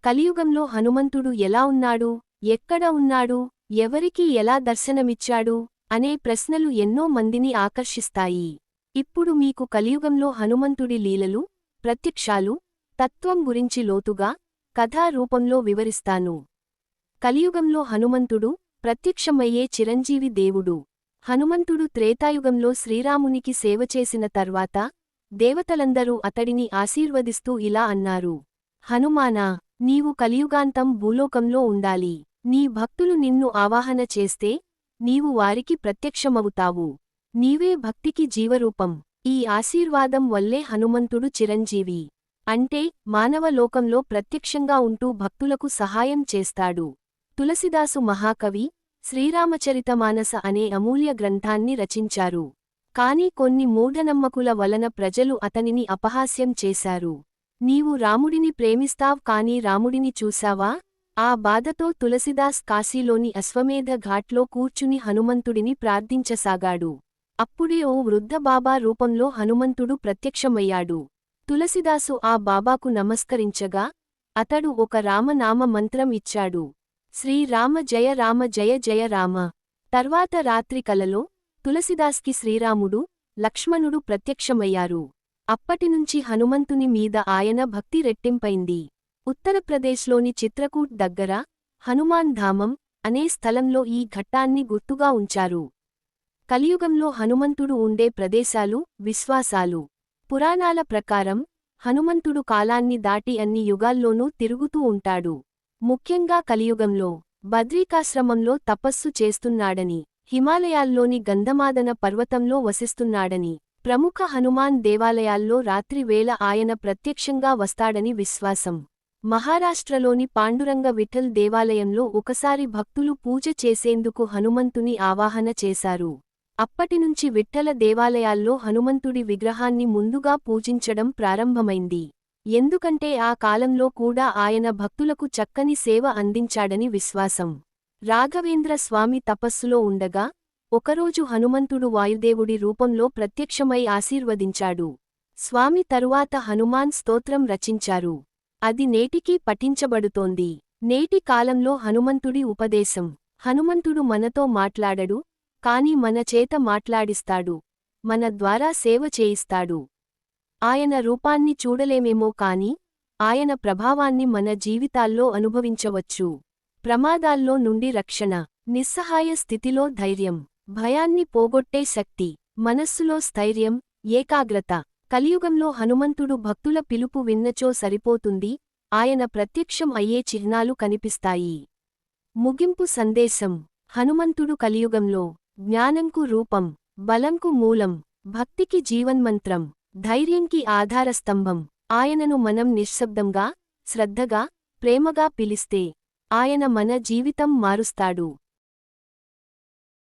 కలియుగంలో హనుమంతుడు ఎలా ఉన్నాడు, ఎక్కడ ఉన్నాడు, ఎవరికి ఎలా దర్శనమిచ్చాడు అనే ప్రశ్నలు ఎన్నో మందిని ఆకర్షిస్తాయి. ఇప్పుడు మీకు కలియుగంలో హనుమంతుడి లీలలు, ప్రత్యక్షాలు, తత్వం గురించి లోతుగా, కథా రూపంలో వివరిస్తాను. కలియుగంలో హనుమంతుడు ప్రత్యక్షమయ్యే చిరంజీవి దేవుడు. హనుమంతుడు త్రేతాయుగంలో శ్రీరామునికి సేవ చేసిన తర్వాత దేవతలందరూ అతడిని ఆశీర్వదిస్తూ ఇలా అన్నారు: హనుమానా, నీవు కలియుగాంతం భూలోకంలో ఉండాలి. నీ భక్తులు నిన్ను ఆవాహన చేస్తే నీవు వారికి ప్రత్యక్షమవుతావు. నీవే భక్తికి జీవరూపం. ఈ ఆశీర్వాదం వల్లే హనుమంతుడు చిరంజీవి. అంటే మానవలోకంలో ప్రత్యక్షంగా ఉంటూ భక్తులకు సహాయం చేస్తాడు. తులసిదాసు మహాకవి శ్రీరామచరితమానస అనే అమూల్య గ్రంథాన్ని రచించారు. కాని కొన్ని మూఢనమ్మకుల వలన ప్రజలు అతనిని అపహాస్యం చేశారు. నీవు రాముడిని ప్రేమిస్తావ్ కాని రాముడిని చూశావా? ఆ బాధతో తులసిదాస్ కాశీలోని అశ్వమేధ ఘాట్లో కూర్చుని హనుమంతుడిని ప్రార్థించసాగాడు. అప్పుడే ఓ వృద్ధ బాబా రూపంలో హనుమంతుడు ప్రత్యక్షమయ్యాడు. తులసిదాసు ఆ బాబాకు నమస్కరించగా అతడు ఒక రామనామ మంత్రం ఇచ్చాడు: శ్రీరామ జయ రామ జయ జయ రామ. తర్వాత రాత్రి కలలో తులసిదాస్కి శ్రీరాముడు, లక్ష్మణుడు ప్రత్యక్షమయ్యారు. అప్పటినుంచి హనుమంతుని మీద ఆయన భక్తి రెట్టింపైంది. ఉత్తరప్రదేశ్లోని చిత్రకూట్ దగ్గర హనుమాన్ ధామం అనే స్థలంలో ఈ ఘట్టాన్ని గుర్తుగా ఉంచారు. కలియుగంలో హనుమంతుడు ఉండే ప్రదేశాలు, విశ్వాసాలు. పురాణాల ప్రకారం హనుమంతుడు కాలాన్ని దాటి అన్ని యుగాల్లోనూ తిరుగుతూ ఉంటాడు. ముఖ్యంగా కలియుగంలో బద్రీకాశ్రమంలో తపస్సు చేస్తున్నాడని, హిమాలయాల్లోని గంధమాదన పర్వతంలో వసిస్తున్నాడని, ప్రముఖ హనుమాన్ దేవాలయాల్లో రాత్రివేళ ఆయన ప్రత్యక్షంగా వస్తాడని విశ్వాసం. మహారాష్ట్రలోని పాండురంగ విఠల్ దేవాలయంలో ఒకసారి భక్తులు పూజ చేసేందుకు హనుమంతుని ఆవాహన చేశారు. అప్పటినుంచి విఠ్ఠల దేవాలయాల్లో హనుమంతుడి విగ్రహాన్ని ముందుగా పూజించడం ప్రారంభమైంది. ఎందుకంటే ఆ కాలంలో కూడా ఆయన భక్తులకు చక్కని సేవ అందించాడని విశ్వాసం. రాఘవేంద్ర స్వామి తపస్సులో ఉండగా ఒకరోజు హనుమంతుడు వాయుదేవుడి రూపంలో ప్రత్యక్షమై ఆశీర్వదించాడు. స్వామి తరువాత హనుమాన్ స్తోత్రం రచించారు. అది నేటికీ పఠించబడుతోంది. నేటి కాలంలో హనుమంతుడి ఉపదేశం: హనుమంతుడు మనతో మాట్లాడడు, కాని మన చేత మాట్లాడిస్తాడు, మన ద్వారా సేవ చేయిస్తాడు. ఆయన రూపాన్ని చూడలేమేమో కాని ఆయన ప్రభావాన్ని మన జీవితాల్లో అనుభవించవచ్చు. ప్రమాదాల్లో నుండి రక్షణ, నిస్సహాయ స్థితిలో ధైర్యం, భయాన్ని పోగొట్టే శక్తి, మనస్సులో స్థైర్యం, ఏకాగ్రత. కలియుగంలో హనుమంతుడు భక్తుల పిలుపు విన్నచో సరిపోతుంది, ఆయన ప్రత్యక్షం అయ్యే చిహ్నాలు కనిపిస్తాయి. ముగింపు సందేశం: హనుమంతుడు కలియుగంలో జ్ఞానంకు రూపం, బలంకు మూలం, భక్తికి జీవన్మంత్రం, ధైర్యంకి ఆధారస్తంభం. ఆయనను మనం నిశ్శబ్దంగా, శ్రద్ధగా, ప్రేమగా పిలిస్తే ఆయన మన జీవితం మారుస్తాడు.